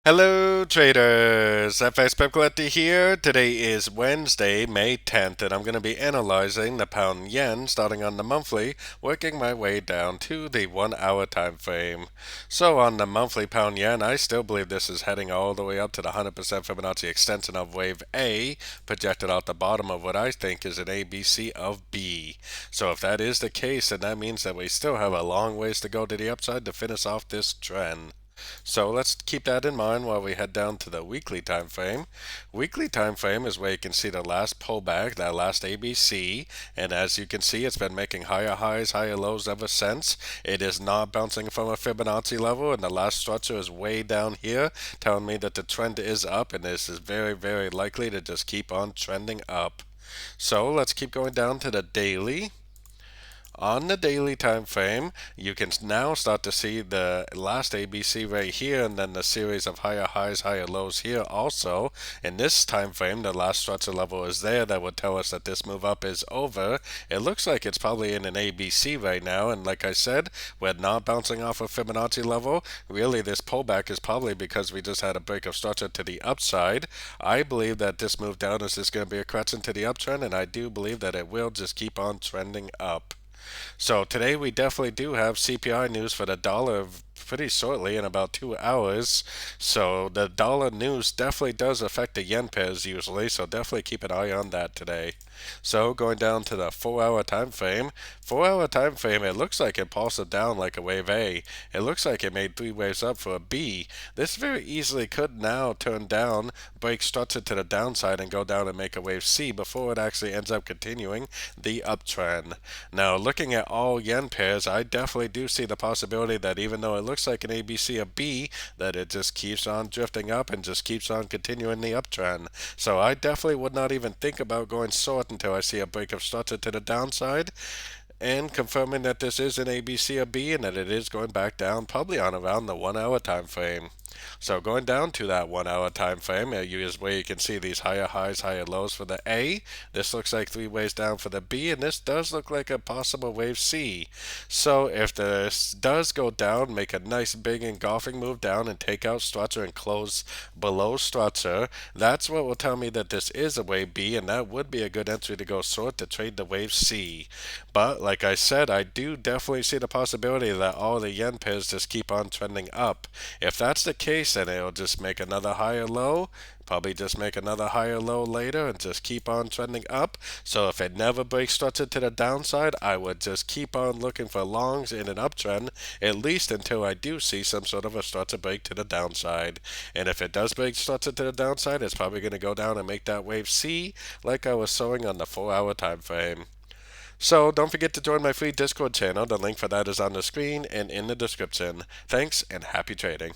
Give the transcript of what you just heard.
Hello traders, Gbpjpy here. Today is Wednesday, May 10th, and I'm going to be analyzing the pound yen starting on the monthly, working my way down to the 1 hour time frame. So on the monthly pound yen, I still believe this is heading all the way up to the 100% Fibonacci extension of wave A, projected out the bottom of what I think is an ABC of B. So if that is the case, then that means that we still have a long ways to go to the upside to finish off this trend. So let's keep that in mind while we head down to the weekly time frame. Weekly time frame is where you can see the last pullback, that last ABC, and as you can see, it's been making higher highs, higher lows ever since. It is not bouncing from a Fibonacci level, and the last structure is way down here, telling me that the trend is up, and this is very, very likely to just keep on trending up. So let's keep going down to the daily. On the daily time frame, you can now start to see the last ABC right here, and then the series of higher highs, higher lows here also. In this time frame, the last structure level is there. That would tell us that this move up is over. It looks like it's probably in an ABC right now, and like I said, we're not bouncing off a Fibonacci level. Really, this pullback is probably because we just had a break of structure to the upside. I believe that this move down is just going to be a correction to the uptrend, and I do believe that it will just keep on trending up. So today we definitely do have CPI news for the dollar pretty shortly in about 2 hours. So the dollar news definitely does affect the yen pairs usually, so definitely keep an eye on that today. So going down to the 4 hour time frame, 4 hour time frame, it looks like it pulsed down like a wave A. It looks like it made three waves up for a B. This very easily could now turn down, break structure to the downside and go down and make a wave C before it actually ends up continuing the uptrend. Now looking at all yen pairs, I definitely do see the possibility that even though it looks like an ABC or B, that it just keeps on drifting up and just keeps on continuing the uptrend. So I definitely would not even think about going short until I see a break of structure to the downside and confirming that this is an ABC or B and that it is going back down probably on around the 1 hour time frame. So going down to that 1 hour time frame is where you can see these higher highs, higher lows for the A. This looks like three ways down for the B, and this does look like a possible wave C. So if this does go down, make a nice big engulfing move down and take out structure and close below structure, that's what will tell me that this is a wave B, and that would be a good entry to go short to trade the wave C. But like I said, I do definitely see the possibility that all the yen pairs just keep on trending up. If that's the case, then it'll just make another higher low, probably just make another higher low later and just keep on trending up. So if it never breaks structure to the downside, I would just keep on looking for longs in an uptrend, at least until I do see some sort of a structure break to the downside. And if it does break structure to the downside, it's probably going to go down and make that wave C like I was showing on the 4 hour time frame. So don't forget to join my free Discord channel. The link for that is on the screen and in the description. Thanks and happy trading.